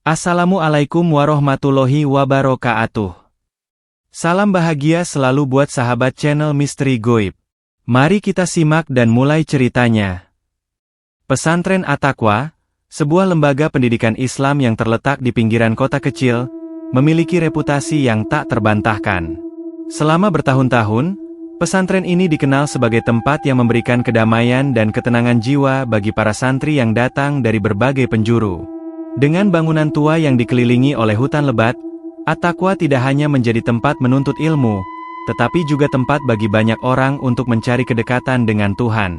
Assalamualaikum warahmatullahi wabarakatuh. Salam bahagia selalu buat sahabat channel Misteri Goib. Mari kita simak dan mulai ceritanya. Pesantren At-Taqwa, sebuah lembaga pendidikan Islam yang terletak di pinggiran kota kecil, memiliki reputasi yang tak terbantahkan. Selama bertahun-tahun, pesantren ini dikenal sebagai tempat yang memberikan kedamaian dan ketenangan jiwa bagi para santri yang datang dari berbagai penjuru. Dengan bangunan tua yang dikelilingi oleh hutan lebat, At-Taqwa tidak hanya menjadi tempat menuntut ilmu, tetapi juga tempat bagi banyak orang untuk mencari kedekatan dengan Tuhan.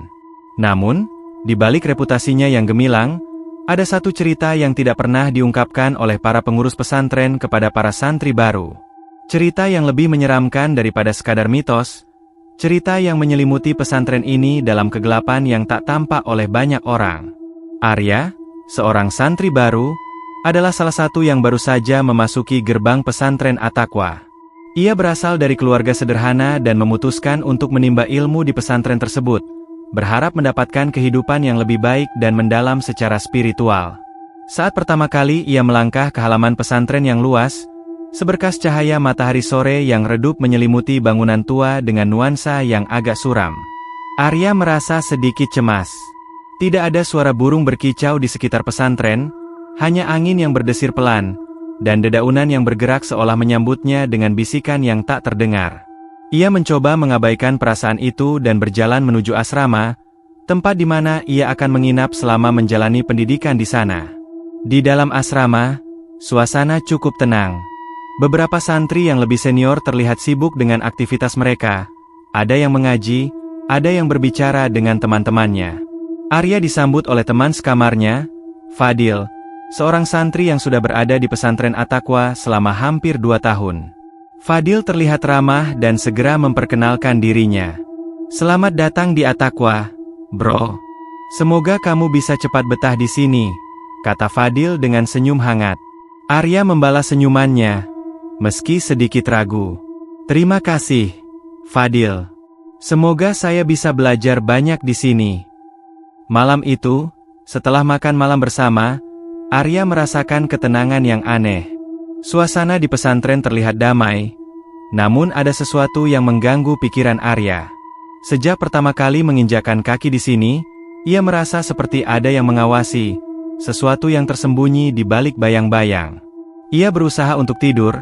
Namun, di balik reputasinya yang gemilang, ada satu cerita yang tidak pernah diungkapkan oleh para pengurus pesantren kepada para santri baru. Cerita yang lebih menyeramkan daripada sekadar mitos, cerita yang menyelimuti pesantren ini dalam kegelapan yang tak tampak oleh banyak orang. Arya, seorang santri baru, adalah salah satu yang baru saja memasuki gerbang pesantren At-Taqwa. Ia berasal dari keluarga sederhana dan memutuskan untuk menimba ilmu di pesantren tersebut, berharap mendapatkan kehidupan yang lebih baik dan mendalam secara spiritual. Saat pertama kali ia melangkah ke halaman pesantren yang luas, seberkas cahaya matahari sore yang redup menyelimuti bangunan tua dengan nuansa yang agak suram. Arya merasa sedikit cemas. Tidak ada suara burung berkicau di sekitar pesantren, hanya angin yang berdesir pelan, dan dedaunan yang bergerak seolah menyambutnya dengan bisikan yang tak terdengar. Ia mencoba mengabaikan perasaan itu dan berjalan menuju asrama, tempat di mana ia akan menginap selama menjalani pendidikan di sana. Di dalam asrama, suasana cukup tenang. Beberapa santri yang lebih senior terlihat sibuk dengan aktivitas mereka. Ada yang mengaji, ada yang berbicara dengan teman-temannya. Arya disambut oleh teman sekamarnya, Fadil, seorang santri yang sudah berada di pesantren At-Taqwa selama hampir 2 tahun. Fadil terlihat ramah dan segera memperkenalkan dirinya. "Selamat datang di At-Taqwa, bro. Semoga kamu bisa cepat betah di sini," kata Fadil dengan senyum hangat. Arya membalas senyumannya, meski sedikit ragu. "Terima kasih, Fadil. Semoga saya bisa belajar banyak di sini." Malam itu, setelah makan malam bersama, Arya merasakan ketenangan yang aneh. Suasana di pesantren terlihat damai, namun ada sesuatu yang mengganggu pikiran Arya. Sejak pertama kali menginjakkan kaki di sini, ia merasa seperti ada yang mengawasi, sesuatu yang tersembunyi di balik bayang-bayang. Ia berusaha untuk tidur,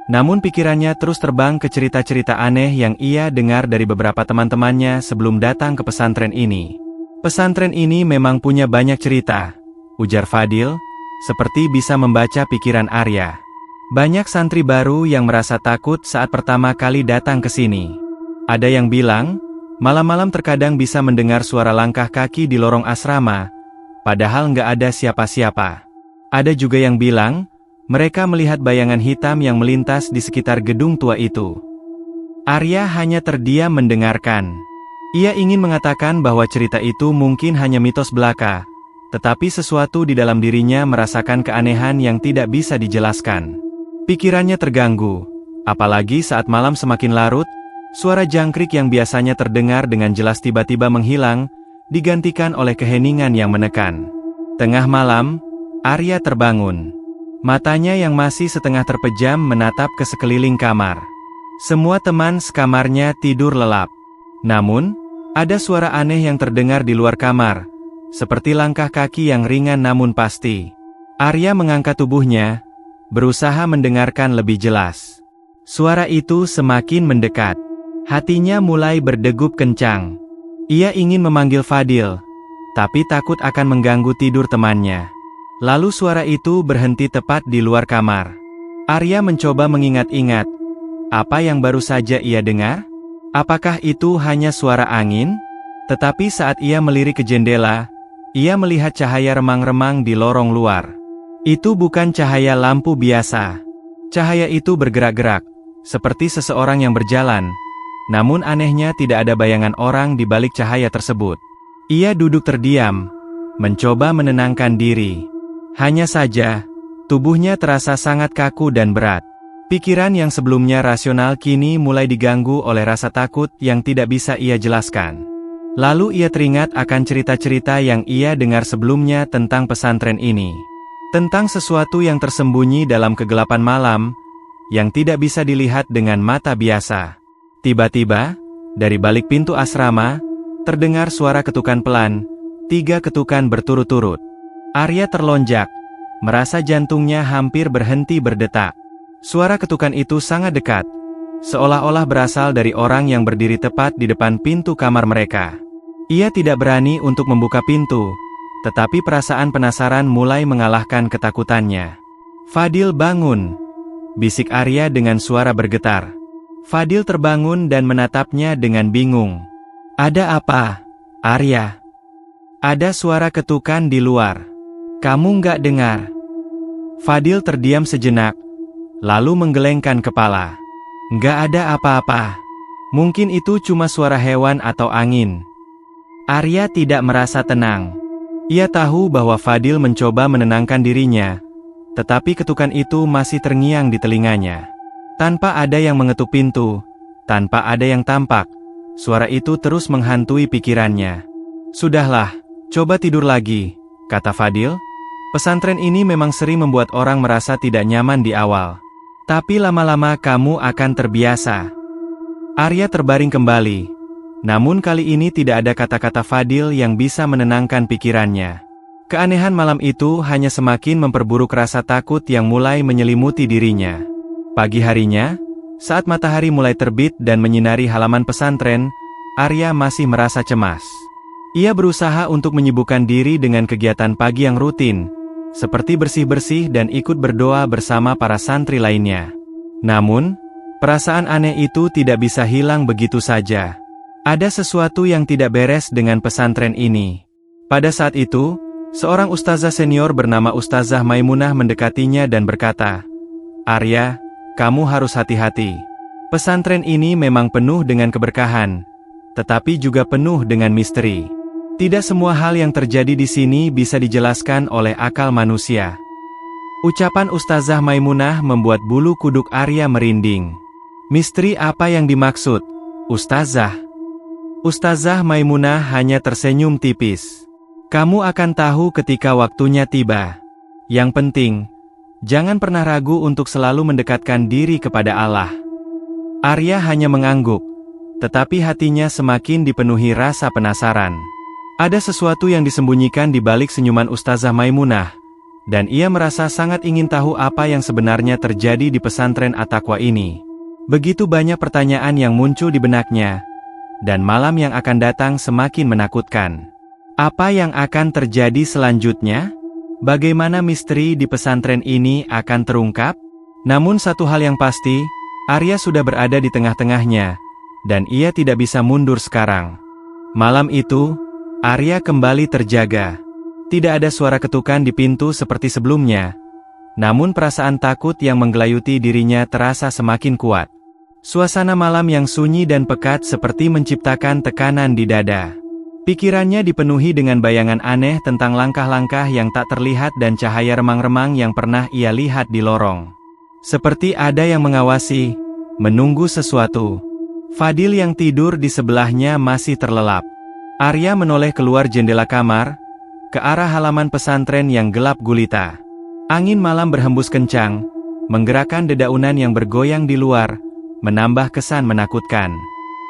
namun pikirannya terus terbang ke cerita-cerita aneh yang ia dengar dari beberapa teman-temannya sebelum datang ke pesantren ini. "Pesantren ini memang punya banyak cerita," ujar Fadil, seperti bisa membaca pikiran Arya. "Banyak santri baru yang merasa takut saat pertama kali datang ke sini. Ada yang bilang, malam-malam terkadang bisa mendengar suara langkah kaki di lorong asrama, padahal nggak ada siapa-siapa. Ada juga yang bilang, mereka melihat bayangan hitam yang melintas di sekitar gedung tua itu." Arya hanya terdiam mendengarkan. Ia ingin mengatakan bahwa cerita itu mungkin hanya mitos belaka, tetapi sesuatu di dalam dirinya merasakan keanehan yang tidak bisa dijelaskan. Pikirannya terganggu, apalagi saat malam semakin larut, suara jangkrik yang biasanya terdengar dengan jelas tiba-tiba menghilang, digantikan oleh keheningan yang menekan. Tengah malam, Arya terbangun. Matanya yang masih setengah terpejam menatap ke sekeliling kamar. Semua teman sekamarnya tidur lelap. Namun, ada suara aneh yang terdengar di luar kamar, seperti langkah kaki yang ringan namun pasti. Arya mengangkat tubuhnya, berusaha mendengarkan lebih jelas. Suara itu semakin mendekat. Hatinya mulai berdegup kencang. Ia ingin memanggil Fadil, tapi takut akan mengganggu tidur temannya. Lalu suara itu berhenti tepat di luar kamar. Arya mencoba mengingat-ingat, apa yang baru saja ia dengar? Apakah itu hanya suara angin? Tetapi saat ia melirik ke jendela, ia melihat cahaya remang-remang di lorong luar. Itu bukan cahaya lampu biasa. Cahaya itu bergerak-gerak, seperti seseorang yang berjalan. Namun anehnya tidak ada bayangan orang di balik cahaya tersebut. Ia duduk terdiam, mencoba menenangkan diri. Hanya saja, tubuhnya terasa sangat kaku dan berat. Pikiran yang sebelumnya rasional kini mulai diganggu oleh rasa takut yang tidak bisa ia jelaskan. Lalu ia teringat akan cerita-cerita yang ia dengar sebelumnya tentang pesantren ini. tentang sesuatu yang tersembunyi dalam kegelapan malam, yang tidak bisa dilihat dengan mata biasa. Tiba-tiba, dari balik pintu asrama, terdengar suara ketukan pelan, 3 ketukan berturut-turut. Arya terlonjak, merasa jantungnya hampir berhenti berdetak. Suara ketukan itu sangat dekat, seolah-olah berasal dari orang yang berdiri tepat di depan pintu kamar mereka. Ia tidak berani untuk membuka pintu, tetapi perasaan penasaran mulai mengalahkan ketakutannya. "Fadil, bangun!" bisik Arya dengan suara bergetar. Fadil terbangun dan menatapnya dengan bingung. "Ada apa, Arya?" "Ada suara ketukan di luar. Kamu nggak dengar?" Fadil terdiam sejenak, lalu menggelengkan kepala. "Nggak ada apa-apa. Mungkin itu cuma suara hewan atau angin." Arya tidak merasa tenang. Ia tahu bahwa Fadil mencoba menenangkan dirinya, tetapi ketukan itu masih terngiang di telinganya. Tanpa ada yang mengetuk pintu, tanpa ada yang tampak, suara itu terus menghantui pikirannya. "Sudahlah, coba tidur lagi," kata Fadil. "Pesantren ini memang sering membuat orang merasa tidak nyaman di awal. Tapi lama-lama kamu akan terbiasa." Arya terbaring kembali. Namun kali ini tidak ada kata-kata Fadil yang bisa menenangkan pikirannya. Keanehan malam itu hanya semakin memperburuk rasa takut yang mulai menyelimuti dirinya. Pagi harinya, saat matahari mulai terbit dan menyinari halaman pesantren, Arya masih merasa cemas. Ia berusaha untuk menyibukkan diri dengan kegiatan pagi yang rutin, seperti bersih-bersih dan ikut berdoa bersama para santri lainnya. Namun, perasaan aneh itu tidak bisa hilang begitu saja. Ada sesuatu yang tidak beres dengan pesantren ini. Pada saat itu, seorang ustazah senior bernama Ustazah Maimunah mendekatinya dan berkata, "Arya, kamu harus hati-hati. Pesantren ini memang penuh dengan keberkahan, tetapi juga penuh dengan misteri. Tidak semua hal yang terjadi di sini bisa dijelaskan oleh akal manusia." Ucapan Ustazah Maimunah membuat bulu kuduk Arya merinding. "Misteri apa yang dimaksud, Ustazah?" Ustazah Maimunah hanya tersenyum tipis. "Kamu akan tahu ketika waktunya tiba. Yang penting, jangan pernah ragu untuk selalu mendekatkan diri kepada Allah." Arya hanya mengangguk, tetapi hatinya semakin dipenuhi rasa penasaran. Ada sesuatu yang disembunyikan di balik senyuman Ustazah Maimunah, dan ia merasa sangat ingin tahu apa yang sebenarnya terjadi di pesantren At-Taqwa ini. Begitu banyak pertanyaan yang muncul di benaknya, dan malam yang akan datang semakin menakutkan. Apa yang akan terjadi selanjutnya? Bagaimana misteri di pesantren ini akan terungkap? Namun satu hal yang pasti, Arya sudah berada di tengah-tengahnya, dan ia tidak bisa mundur sekarang. Malam itu, Arya kembali terjaga. Tidak ada suara ketukan di pintu seperti sebelumnya, namun perasaan takut yang menggelayuti dirinya terasa semakin kuat. Suasana malam yang sunyi dan pekat seperti menciptakan tekanan di dada. Pikirannya dipenuhi dengan bayangan aneh tentang langkah-langkah yang tak terlihat dan cahaya remang-remang yang pernah ia lihat di lorong. Seperti ada yang mengawasi, menunggu sesuatu. Fadil yang tidur di sebelahnya masih terlelap. Arya menoleh keluar jendela kamar, ke arah halaman pesantren yang gelap gulita. Angin malam berhembus kencang, menggerakkan dedaunan yang bergoyang di luar, menambah kesan menakutkan.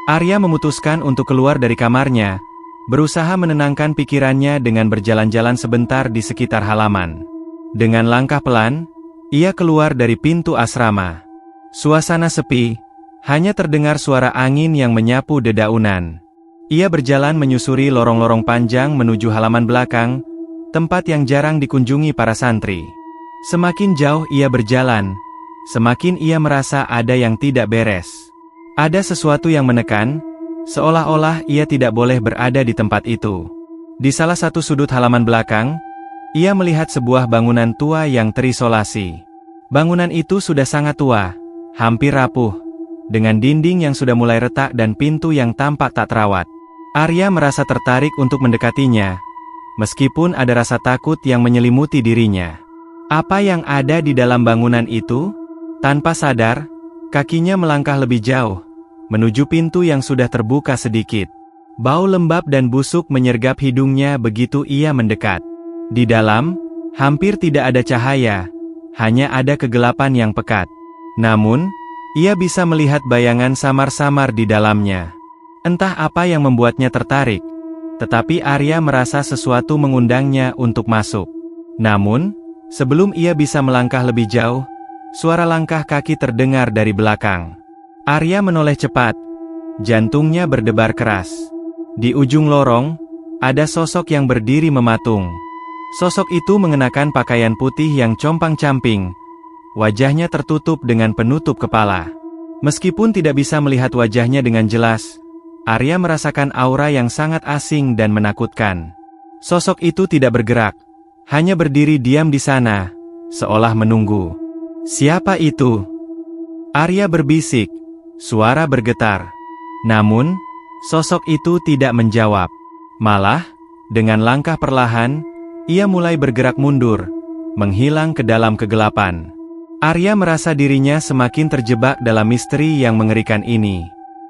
Arya memutuskan untuk keluar dari kamarnya, berusaha menenangkan pikirannya dengan berjalan-jalan sebentar di sekitar halaman. Dengan langkah pelan, ia keluar dari pintu asrama. Suasana sepi, hanya terdengar suara angin yang menyapu dedaunan. Ia berjalan menyusuri lorong-lorong panjang menuju halaman belakang, tempat yang jarang dikunjungi para santri. Semakin jauh ia berjalan, semakin ia merasa ada yang tidak beres. Ada sesuatu yang menekan, seolah-olah ia tidak boleh berada di tempat itu. Di salah satu sudut halaman belakang, ia melihat sebuah bangunan tua yang terisolasi. Bangunan itu sudah sangat tua, hampir rapuh, dengan dinding yang sudah mulai retak dan pintu yang tampak tak terawat. Arya merasa tertarik untuk mendekatinya, meskipun ada rasa takut yang menyelimuti dirinya. Apa yang ada di dalam bangunan itu? Tanpa sadar, kakinya melangkah lebih jauh, menuju pintu yang sudah terbuka sedikit. Bau lembab dan busuk menyergap hidungnya begitu ia mendekat. Di dalam, Hampir tidak ada cahaya, hanya ada kegelapan yang pekat. Namun, ia bisa melihat bayangan samar-samar di dalamnya. Entah apa yang membuatnya tertarik, tetapi Arya merasa sesuatu mengundangnya untuk masuk. Namun, sebelum ia bisa melangkah lebih jauh, suara langkah kaki terdengar dari belakang. Arya menoleh cepat, jantungnya berdebar keras. Di ujung lorong, ada sosok yang berdiri mematung. Sosok itu mengenakan pakaian putih yang compang-camping. Wajahnya tertutup dengan penutup kepala. Meskipun tidak bisa melihat wajahnya dengan jelas, Arya merasakan aura yang sangat asing dan menakutkan. Sosok itu tidak bergerak, hanya berdiri diam di sana, seolah menunggu. Siapa itu? Arya berbisik, suara bergetar. Namun, sosok itu tidak menjawab. Malah, dengan langkah perlahan, ia mulai bergerak mundur, menghilang ke dalam kegelapan. Arya merasa dirinya semakin terjebak dalam misteri yang mengerikan ini.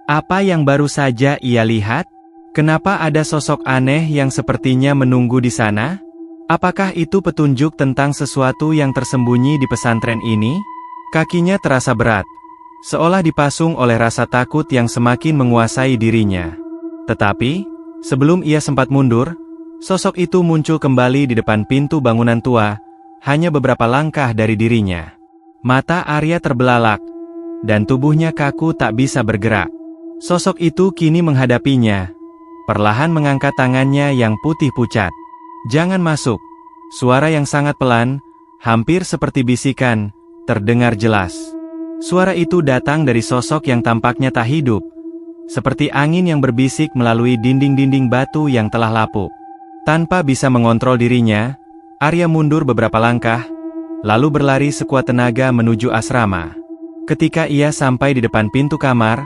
Apa yang baru saja ia lihat? Kenapa ada sosok aneh yang sepertinya menunggu di sana? Apakah itu petunjuk tentang sesuatu yang tersembunyi di pesantren ini? Kakinya terasa berat, seolah dipasung oleh rasa takut yang semakin menguasai dirinya. Tetapi, sebelum ia sempat mundur, sosok itu muncul kembali di depan pintu bangunan tua, hanya beberapa langkah dari dirinya. Mata Arya terbelalak, dan tubuhnya kaku tak bisa bergerak. Sosok itu kini menghadapinya, perlahan mengangkat tangannya yang putih pucat. "Jangan masuk." Suara yang sangat pelan, hampir seperti bisikan, terdengar jelas. Suara itu datang dari sosok yang tampaknya tak hidup, seperti angin yang berbisik melalui dinding-dinding batu yang telah lapuk. Tanpa bisa mengontrol dirinya, Arya mundur beberapa langkah, lalu berlari sekuat tenaga menuju asrama. Ketika ia sampai di depan pintu kamar,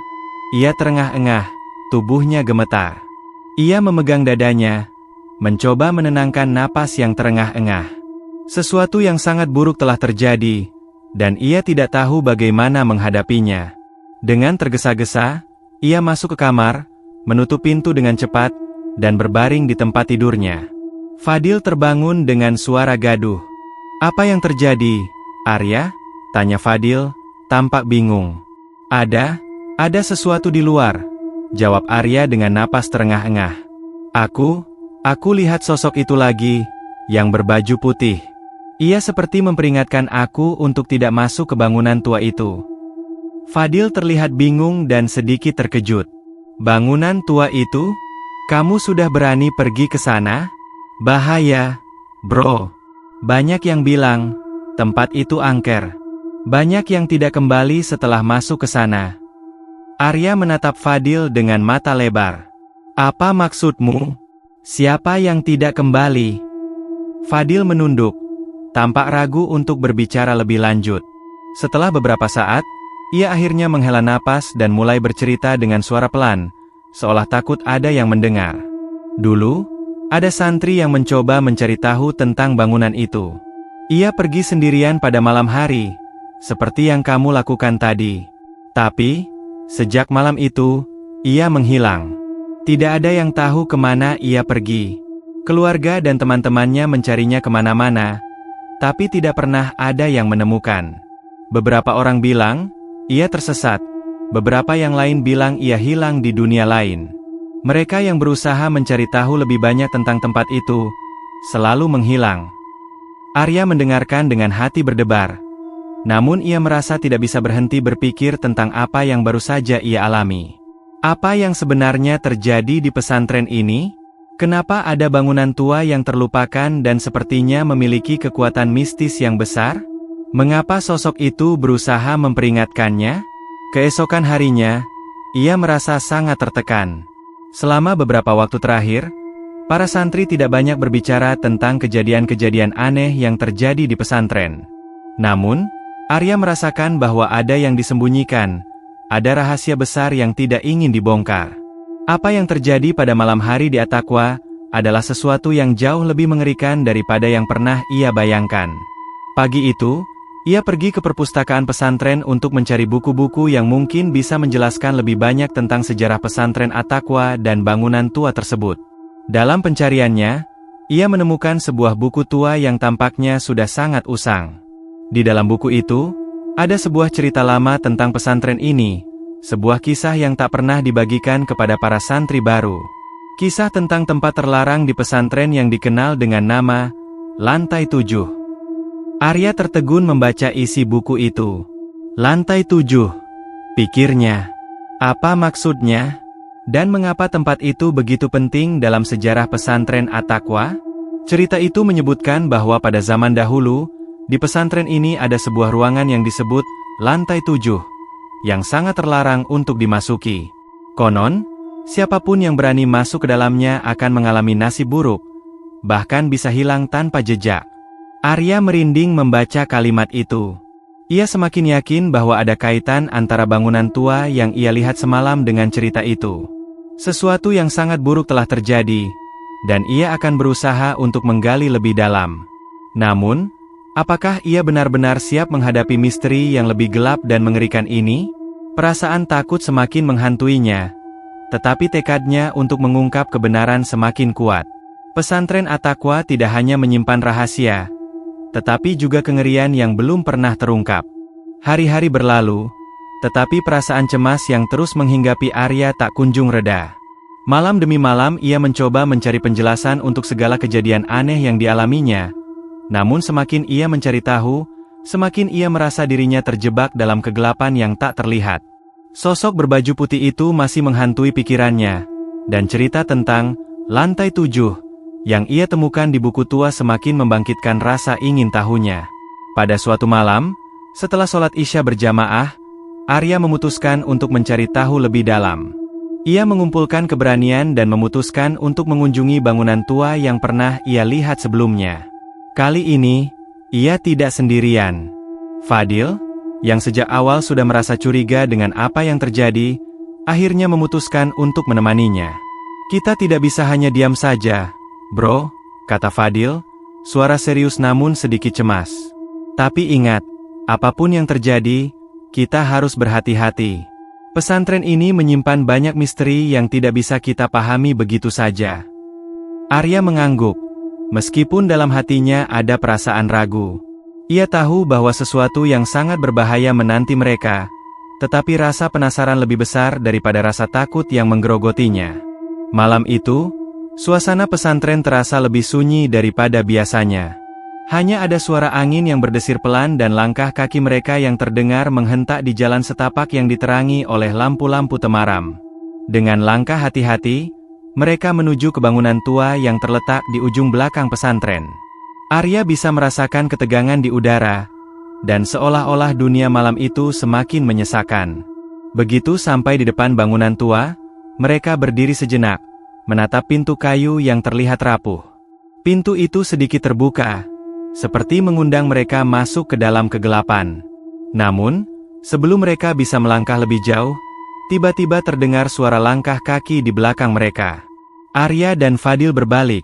ia terengah-engah, tubuhnya gemetar. Ia memegang dadanya, mencoba menenangkan napas yang terengah-engah. Sesuatu yang sangat buruk telah terjadi, dan ia tidak tahu bagaimana menghadapinya. Dengan tergesa-gesa, ia masuk ke kamar, menutup pintu dengan cepat, dan berbaring di tempat tidurnya. Fadil terbangun dengan suara gaduh. "Apa yang terjadi, Arya?" tanya Fadil, tampak bingung. Ada sesuatu di luar," jawab Arya dengan napas terengah-engah. Aku lihat sosok itu lagi, yang berbaju putih. Ia seperti memperingatkan aku untuk tidak masuk ke bangunan tua itu." Fadil terlihat bingung dan sedikit terkejut. "Bangunan tua itu? Kamu sudah berani pergi ke sana? Bahaya, bro. Banyak yang bilang, tempat itu angker. Banyak yang tidak kembali setelah masuk ke sana." Arya menatap Fadil dengan mata lebar. "Apa maksudmu? Siapa yang tidak kembali?" Fadil menunduk, tampak ragu untuk berbicara lebih lanjut. Setelah beberapa saat, ia akhirnya menghela napas dan mulai bercerita dengan suara pelan, seolah takut ada yang mendengar. "Dulu, ada santri yang mencoba mencari tahu tentang bangunan itu. Ia pergi sendirian pada malam hari, seperti yang kamu lakukan tadi. Tapi, sejak malam itu, ia menghilang. Tidak ada yang tahu kemana ia pergi. Keluarga dan teman-temannya mencarinya kemana-mana, tapi tidak pernah ada yang menemukan. Beberapa orang bilang, ia tersesat. Beberapa yang lain bilang ia hilang di dunia lain. Mereka yang berusaha mencari tahu lebih banyak tentang tempat itu, selalu menghilang." Arya mendengarkan dengan hati berdebar. Namun ia merasa tidak bisa berhenti berpikir tentang apa yang baru saja ia alami. Apa yang sebenarnya terjadi di pesantren ini? Kenapa ada bangunan tua yang terlupakan dan sepertinya memiliki kekuatan mistis yang besar? Mengapa sosok itu berusaha memperingatkannya? Keesokan harinya, ia merasa sangat tertekan. Selama beberapa waktu terakhir, para santri tidak banyak berbicara tentang kejadian-kejadian aneh yang terjadi di pesantren. Namun, Arya merasakan bahwa ada yang disembunyikan, ada rahasia besar yang tidak ingin dibongkar. Apa yang terjadi pada malam hari di Atakwa adalah sesuatu yang jauh lebih mengerikan daripada yang pernah ia bayangkan. Pagi itu, ia pergi ke perpustakaan pesantren untuk mencari buku-buku yang mungkin bisa menjelaskan lebih banyak tentang sejarah pesantren Atakwa dan bangunan tua tersebut. Dalam pencariannya, Ia menemukan sebuah buku tua yang tampaknya sudah sangat usang. Di dalam buku itu, ada sebuah cerita lama tentang pesantren ini, sebuah kisah yang tak pernah dibagikan kepada para santri baru. Kisah tentang tempat terlarang di pesantren yang dikenal dengan nama Lantai 7. Arya tertegun membaca isi buku itu. Lantai 7, pikirnya. Apa maksudnya? Dan mengapa tempat itu begitu penting dalam sejarah pesantren At-Taqwa? Cerita itu menyebutkan bahwa pada zaman dahulu, di pesantren ini ada sebuah ruangan yang disebut Lantai 7, yang sangat terlarang untuk dimasuki. Konon, siapapun yang berani masuk ke dalamnya akan mengalami nasib buruk, bahkan bisa hilang tanpa jejak. Arya merinding membaca kalimat itu. Ia semakin yakin bahwa ada kaitan antara bangunan tua yang ia lihat semalam dengan cerita itu. Sesuatu yang sangat buruk telah terjadi, dan ia akan berusaha untuk menggali lebih dalam. Namun, apakah ia benar-benar siap menghadapi misteri yang lebih gelap dan mengerikan ini? Perasaan takut semakin menghantuinya, tetapi tekadnya untuk mengungkap kebenaran semakin kuat. Pesantren At-Taqwa tidak hanya menyimpan rahasia, tetapi juga kengerian yang belum pernah terungkap. Hari-hari berlalu, tetapi perasaan cemas yang terus menghinggapi Arya tak kunjung reda. Malam demi malam ia mencoba mencari penjelasan untuk segala kejadian aneh yang dialaminya. Namun semakin ia mencari tahu, semakin ia merasa dirinya terjebak dalam kegelapan yang tak terlihat. Sosok berbaju putih itu masih menghantui pikirannya, dan cerita tentang Lantai 7 yang ia temukan di buku tua semakin membangkitkan rasa ingin tahunya. Pada suatu malam, setelah sholat Isya berjamaah, Arya memutuskan untuk mencari tahu lebih dalam. Ia mengumpulkan keberanian dan memutuskan untuk mengunjungi bangunan tua yang pernah ia lihat sebelumnya. Kali ini, ia tidak sendirian. Fadil, yang sejak awal sudah merasa curiga dengan apa yang terjadi, akhirnya memutuskan untuk menemaninya. "Kita tidak bisa hanya diam saja, bro," kata Fadil, suara serius namun sedikit cemas. "Tapi ingat, apapun yang terjadi, kita harus berhati-hati. Pesantren ini menyimpan banyak misteri yang tidak bisa kita pahami begitu saja." Arya mengangguk, meskipun dalam hatinya ada perasaan ragu. Ia tahu bahwa sesuatu yang sangat berbahaya menanti mereka, tetapi rasa penasaran lebih besar daripada rasa takut yang menggerogotinya. Malam itu, suasana pesantren terasa lebih sunyi daripada biasanya. Hanya ada suara angin yang berdesir pelan dan langkah kaki mereka yang terdengar menghentak di jalan setapak yang diterangi oleh lampu-lampu temaram. Dengan langkah hati-hati, mereka menuju ke bangunan tua yang terletak di ujung belakang pesantren. Arya bisa merasakan ketegangan di udara, dan seolah-olah dunia malam itu semakin menyesakan. Begitu sampai di depan bangunan tua, mereka berdiri sejenak, menatap pintu kayu yang terlihat rapuh. Pintu itu sedikit terbuka, seperti mengundang mereka masuk ke dalam kegelapan. Namun, sebelum mereka bisa melangkah lebih jauh, tiba-tiba terdengar suara langkah kaki di belakang mereka. Arya dan Fadil berbalik,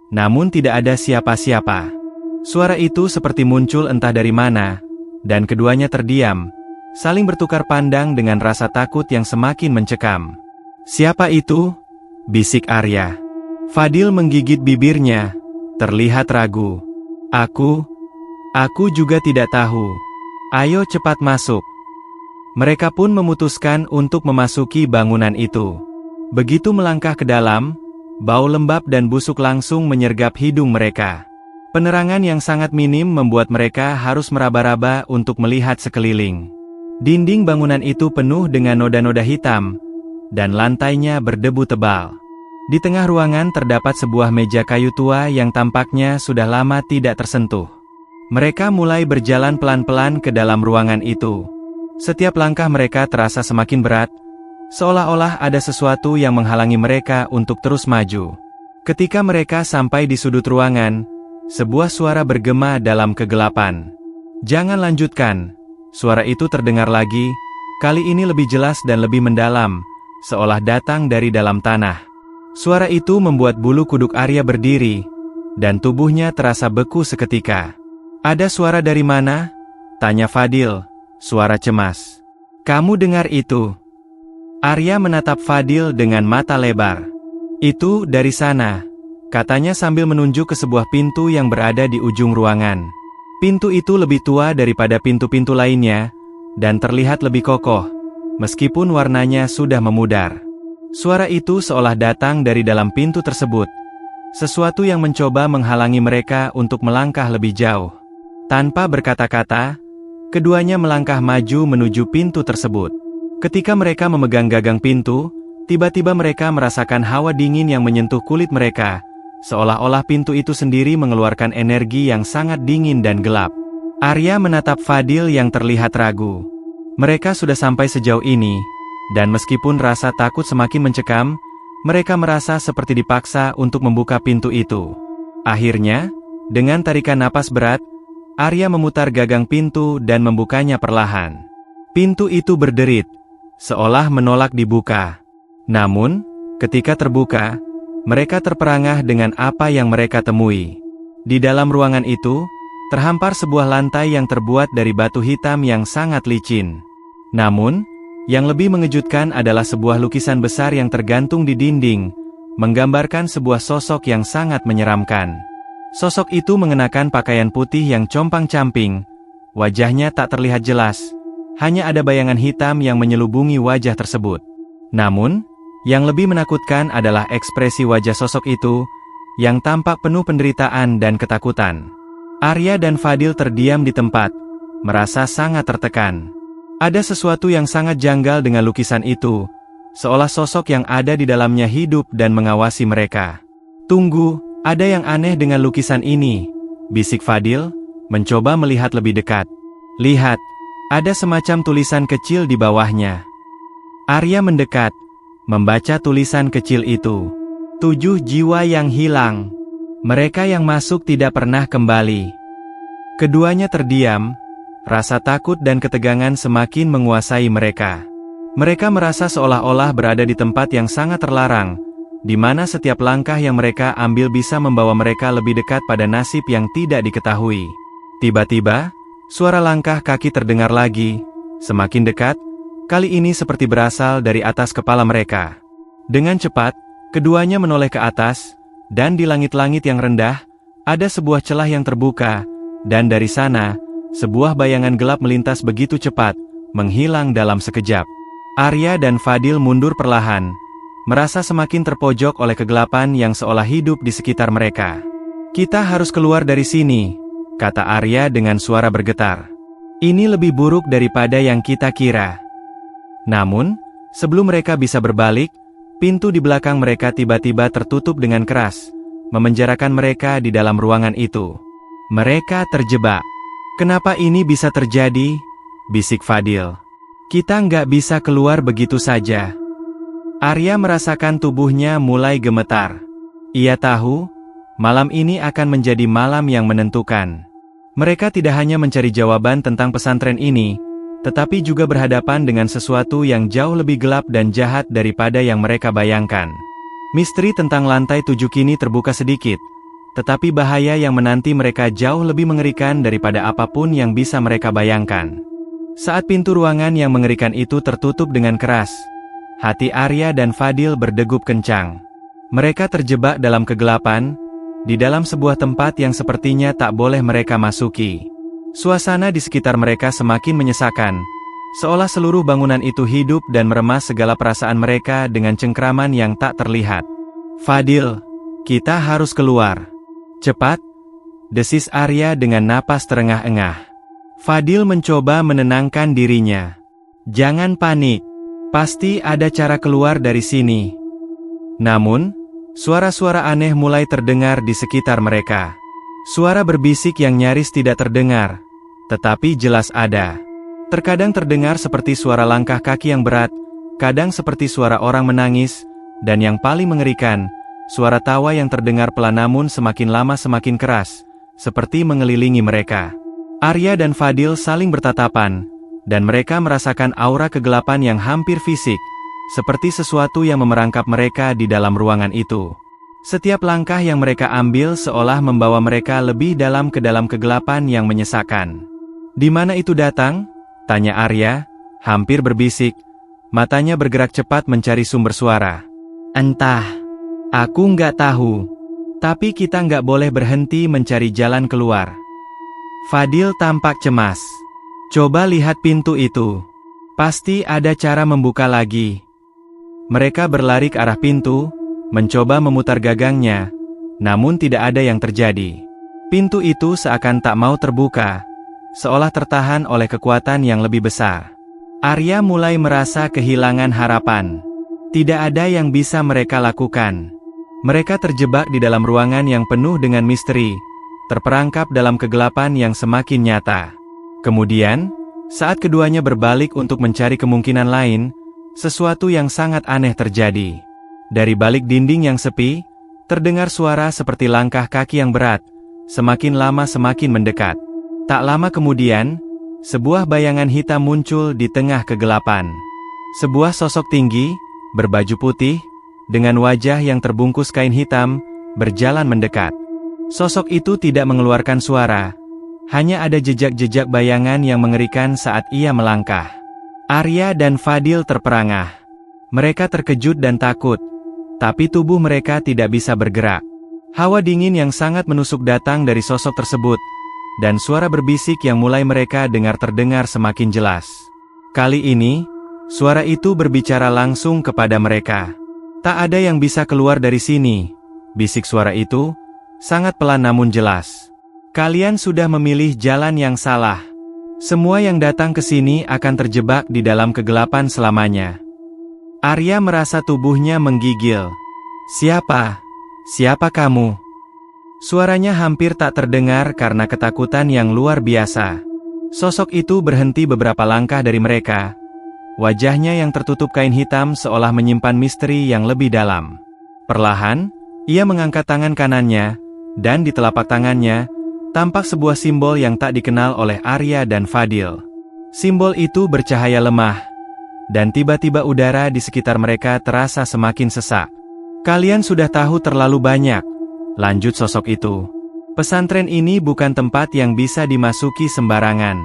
namun tidak ada siapa-siapa. Suara itu seperti muncul entah dari mana, dan keduanya terdiam, saling bertukar pandang dengan rasa takut yang semakin mencekam. "Siapa itu?" bisik Arya. Fadil menggigit bibirnya, terlihat ragu. Aku juga tidak tahu. Ayo cepat masuk." Mereka pun memutuskan untuk memasuki bangunan itu. Begitu melangkah ke dalam, bau lembab dan busuk langsung menyergap hidung mereka. Penerangan yang sangat minim membuat mereka harus meraba-raba untuk melihat sekeliling. Dinding bangunan itu penuh dengan noda-noda hitam, dan lantainya berdebu tebal. Di tengah ruangan terdapat sebuah meja kayu tua yang tampaknya sudah lama tidak tersentuh. Mereka mulai berjalan pelan-pelan ke dalam ruangan itu. Setiap langkah mereka terasa semakin berat, seolah-olah ada sesuatu yang menghalangi mereka untuk terus maju. Ketika mereka sampai di sudut ruangan, sebuah suara bergema dalam kegelapan. "Jangan lanjutkan." Suara itu terdengar lagi, kali ini lebih jelas dan lebih mendalam, seolah datang dari dalam tanah. Suara itu membuat bulu kuduk Arya berdiri, dan tubuhnya terasa beku seketika. "Ada suara dari mana?" tanya Fadil, suara cemas. "Kamu dengar itu?" Arya menatap Fadil dengan mata lebar. "Itu dari sana," katanya sambil menunjuk ke sebuah pintu yang berada di ujung ruangan. Pintu itu lebih tua daripada pintu-pintu lainnya, dan terlihat lebih kokoh, meskipun warnanya sudah memudar. Suara itu seolah datang dari dalam pintu tersebut, sesuatu yang mencoba menghalangi mereka untuk melangkah lebih jauh. Tanpa berkata-kata, keduanya melangkah maju menuju pintu tersebut. Ketika mereka memegang gagang pintu, tiba-tiba mereka merasakan hawa dingin yang menyentuh kulit mereka, seolah-olah pintu itu sendiri mengeluarkan energi yang sangat dingin dan gelap. Arya menatap Fadil yang terlihat ragu. Mereka sudah sampai sejauh ini, dan meskipun rasa takut semakin mencekam, mereka merasa seperti dipaksa untuk membuka pintu itu. Akhirnya, dengan tarikan napas berat, Arya memutar gagang pintu dan membukanya perlahan. Pintu itu berderit, seolah menolak dibuka. Namun, ketika terbuka, mereka terperangah dengan apa yang mereka temui. Di dalam ruangan itu, terhampar sebuah lantai yang terbuat dari batu hitam yang sangat licin. Namun, yang lebih mengejutkan adalah sebuah lukisan besar yang tergantung di dinding, menggambarkan sebuah sosok yang sangat menyeramkan. Sosok itu mengenakan pakaian putih yang compang-camping, wajahnya tak terlihat jelas, hanya ada bayangan hitam yang menyelubungi wajah tersebut. Namun, yang lebih menakutkan adalah ekspresi wajah sosok itu, yang tampak penuh penderitaan dan ketakutan. Arya dan Fadil terdiam di tempat, merasa sangat tertekan. Ada sesuatu yang sangat janggal dengan lukisan itu, seolah sosok yang ada di dalamnya hidup dan mengawasi mereka. Tunggu, ada yang aneh dengan lukisan ini, bisik Fadil, mencoba melihat lebih dekat. Lihat, ada semacam tulisan kecil di bawahnya. Arya mendekat, membaca tulisan kecil itu. 7 jiwa yang hilang. Mereka yang masuk tidak pernah kembali. Keduanya terdiam, rasa takut dan ketegangan semakin menguasai mereka. Mereka merasa seolah-olah berada di tempat yang sangat terlarang, di mana setiap langkah yang mereka ambil bisa membawa mereka lebih dekat pada nasib yang tidak diketahui. Tiba-tiba, suara langkah kaki terdengar lagi, semakin dekat, kali ini seperti berasal dari atas kepala mereka. Dengan cepat, keduanya menoleh ke atas, dan di langit-langit yang rendah, ada sebuah celah yang terbuka, dan dari sana, sebuah bayangan gelap melintas begitu cepat, menghilang dalam sekejap. Arya dan Fadil mundur perlahan, merasa semakin terpojok oleh kegelapan yang seolah hidup di sekitar mereka. Kita harus keluar dari sini, kata Arya dengan suara bergetar. Ini lebih buruk daripada yang kita kira. Namun, sebelum mereka bisa berbalik, pintu di belakang mereka tiba-tiba tertutup dengan keras, memenjarakan mereka di dalam ruangan itu. Mereka terjebak. Kenapa ini bisa terjadi? Bisik Fadil. Kita nggak bisa keluar begitu saja. Arya merasakan tubuhnya mulai gemetar. Ia tahu, malam ini akan menjadi malam yang menentukan. Mereka tidak hanya mencari jawaban tentang pesantren ini, tetapi juga berhadapan dengan sesuatu yang jauh lebih gelap dan jahat daripada yang mereka bayangkan. Misteri tentang lantai 7 kini terbuka sedikit, tetapi bahaya yang menanti mereka jauh lebih mengerikan daripada apapun yang bisa mereka bayangkan. Saat pintu ruangan yang mengerikan itu tertutup dengan keras, hati Arya dan Fadil berdegup kencang. Mereka terjebak dalam kegelapan, di dalam sebuah tempat yang sepertinya tak boleh mereka masuki. Suasana di sekitar mereka semakin menyesakan, seolah seluruh bangunan itu hidup dan meremas segala perasaan mereka dengan cengkraman yang tak terlihat. Fadil, kita harus keluar. Cepat, desis Arya dengan napas terengah-engah. Fadil mencoba menenangkan dirinya. Jangan panik, pasti ada cara keluar dari sini. Namun, suara-suara aneh mulai terdengar di sekitar mereka. Suara berbisik yang nyaris tidak terdengar, tetapi jelas ada. Terkadang terdengar seperti suara langkah kaki yang berat, kadang seperti suara orang menangis, dan yang paling mengerikan, suara tawa yang terdengar pelan namun semakin lama semakin keras, seperti mengelilingi mereka. Arya dan Fadil saling bertatapan, dan mereka merasakan aura kegelapan yang hampir fisik, seperti sesuatu yang memerangkap mereka di dalam ruangan itu. Setiap langkah yang mereka ambil seolah membawa mereka lebih dalam ke dalam kegelapan yang menyesakan. Di mana itu datang? Tanya Arya, hampir berbisik, matanya bergerak cepat mencari sumber suara. Entah, aku nggak tahu. Tapi kita nggak boleh berhenti mencari jalan keluar. Fadil tampak cemas. Coba lihat pintu itu. Pasti ada cara membuka lagi. Mereka berlari ke arah pintu, mencoba memutar gagangnya, namun tidak ada yang terjadi. Pintu itu seakan tak mau terbuka, seolah tertahan oleh kekuatan yang lebih besar. Arya mulai merasa kehilangan harapan. Tidak ada yang bisa mereka lakukan. Mereka terjebak di dalam ruangan yang penuh dengan misteri, terperangkap dalam kegelapan yang semakin nyata. Kemudian, saat keduanya berbalik untuk mencari kemungkinan lain, sesuatu yang sangat aneh terjadi. Dari balik dinding yang sepi, terdengar suara seperti langkah kaki yang berat, semakin lama semakin mendekat. Tak lama kemudian, sebuah bayangan hitam muncul di tengah kegelapan. Sebuah sosok tinggi, berbaju putih, dengan wajah yang terbungkus kain hitam, berjalan mendekat. Sosok itu tidak mengeluarkan suara, hanya ada jejak-jejak bayangan yang mengerikan saat ia melangkah. Arya dan Fadil terperangah. Mereka terkejut dan takut, tapi tubuh mereka tidak bisa bergerak. Hawa dingin yang sangat menusuk datang dari sosok tersebut, dan suara berbisik yang mulai mereka dengar terdengar semakin jelas. Kali ini, suara itu berbicara langsung kepada mereka. Tak ada yang bisa keluar dari sini, bisik suara itu, sangat pelan namun jelas. Kalian sudah memilih jalan yang salah. Semua yang datang ke sini akan terjebak di dalam kegelapan selamanya. Arya merasa tubuhnya menggigil. Siapa? Siapa kamu? Suaranya hampir tak terdengar karena ketakutan yang luar biasa. Sosok itu berhenti beberapa langkah dari mereka. Wajahnya yang tertutup kain hitam seolah menyimpan misteri yang lebih dalam. Perlahan, ia mengangkat tangan kanannya, dan di telapak tangannya, tampak sebuah simbol yang tak dikenal oleh Arya dan Fadil. Simbol itu bercahaya lemah, dan tiba-tiba udara di sekitar mereka terasa semakin sesak. Kalian sudah tahu terlalu banyak, lanjut sosok itu. Pesantren ini bukan tempat yang bisa dimasuki sembarangan.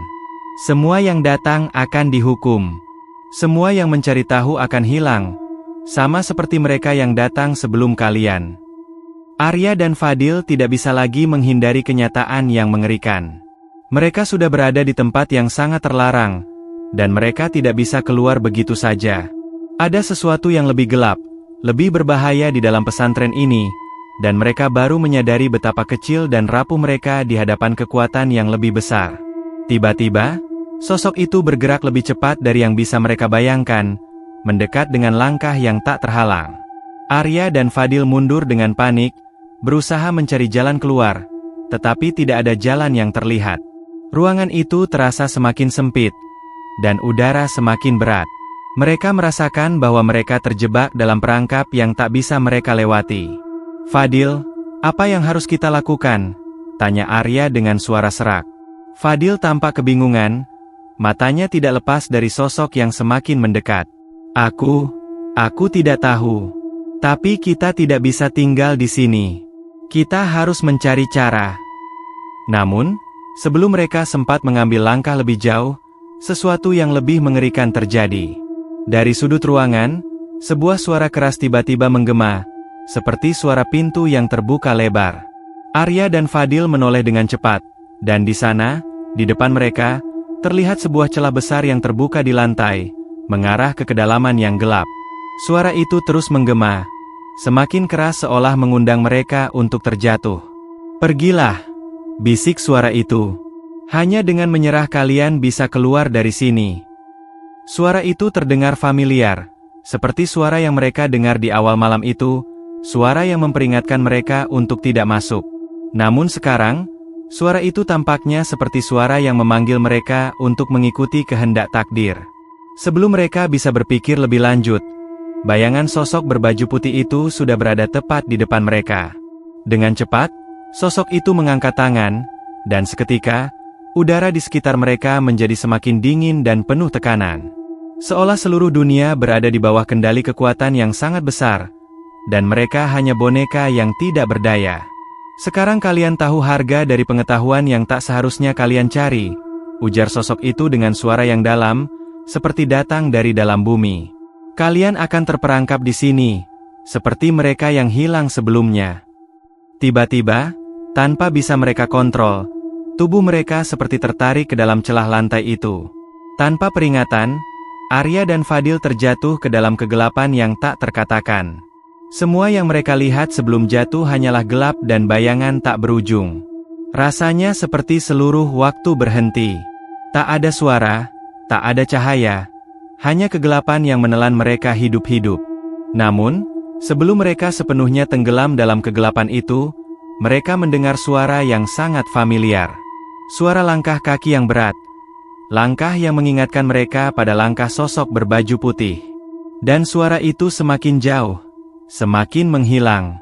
Semua yang datang akan dihukum. Semua yang mencari tahu akan hilang, sama seperti mereka yang datang sebelum kalian. Arya dan Fadil tidak bisa lagi menghindari kenyataan yang mengerikan. Mereka sudah berada di tempat yang sangat terlarang, dan mereka tidak bisa keluar begitu saja. Ada sesuatu yang lebih gelap, lebih berbahaya di dalam pesantren ini, dan mereka baru menyadari betapa kecil dan rapuh mereka di hadapan kekuatan yang lebih besar. Tiba-tiba, sosok itu bergerak lebih cepat dari yang bisa mereka bayangkan, mendekat dengan langkah yang tak terhalang. Arya dan Fadil mundur dengan panik, berusaha mencari jalan keluar, tetapi tidak ada jalan yang terlihat. Ruangan itu terasa semakin sempit, dan udara semakin berat. Mereka merasakan bahwa mereka terjebak dalam perangkap yang tak bisa mereka lewati. Fadil, apa yang harus kita lakukan? Tanya Arya dengan suara serak. Fadil tampak kebingungan, matanya tidak lepas dari sosok yang semakin mendekat. Aku tidak tahu. Tapi kita tidak bisa tinggal di sini. Kita harus mencari cara. Namun, sebelum mereka sempat mengambil langkah lebih jauh, sesuatu yang lebih mengerikan terjadi. Dari sudut ruangan, sebuah suara keras tiba-tiba menggema, seperti suara pintu yang terbuka lebar. Arya dan Fadil menoleh dengan cepat, dan di sana, di depan mereka, terlihat sebuah celah besar yang terbuka di lantai, mengarah ke kedalaman yang gelap. Suara itu terus menggema, semakin keras seolah mengundang mereka untuk terjatuh. Pergilah, bisik suara itu. Hanya dengan menyerah kalian bisa keluar dari sini. Suara itu terdengar familiar, seperti suara yang mereka dengar di awal malam itu, suara yang memperingatkan mereka untuk tidak masuk. Namun sekarang, suara itu tampaknya seperti suara yang memanggil mereka untuk mengikuti kehendak takdir. Sebelum mereka bisa berpikir lebih lanjut, bayangan sosok berbaju putih itu sudah berada tepat di depan mereka. Dengan cepat, sosok itu mengangkat tangan, dan seketika, udara di sekitar mereka menjadi semakin dingin dan penuh tekanan. Seolah seluruh dunia berada di bawah kendali kekuatan yang sangat besar, dan mereka hanya boneka yang tidak berdaya. Sekarang kalian tahu harga dari pengetahuan yang tak seharusnya kalian cari, ujar sosok itu dengan suara yang dalam, seperti datang dari dalam bumi. Kalian akan terperangkap di sini, seperti mereka yang hilang sebelumnya. Tiba-tiba, tanpa bisa mereka kontrol, tubuh mereka seperti tertarik ke dalam celah lantai itu. Tanpa peringatan, Arya dan Fadil terjatuh ke dalam kegelapan yang tak terkatakan. Semua yang mereka lihat sebelum jatuh hanyalah gelap dan bayangan tak berujung. Rasanya seperti seluruh waktu berhenti. Tak ada suara, tak ada cahaya, hanya kegelapan yang menelan mereka hidup-hidup. Namun, sebelum mereka sepenuhnya tenggelam dalam kegelapan itu, mereka mendengar suara yang sangat familiar. Suara langkah kaki yang berat. Langkah yang mengingatkan mereka pada langkah sosok berbaju putih. Dan suara itu semakin jauh, semakin menghilang.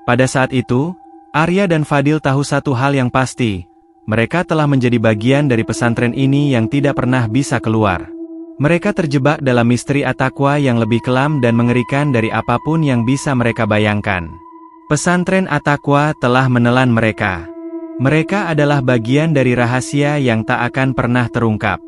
Pada saat itu, Arya dan Fadil tahu satu hal yang pasti. Mereka telah menjadi bagian dari pesantren ini yang tidak pernah bisa keluar. Mereka terjebak dalam misteri At-Taqwa yang lebih kelam dan mengerikan dari apapun yang bisa mereka bayangkan. Pesantren At-Taqwa telah menelan mereka. Mereka adalah bagian dari rahasia yang tak akan pernah terungkap.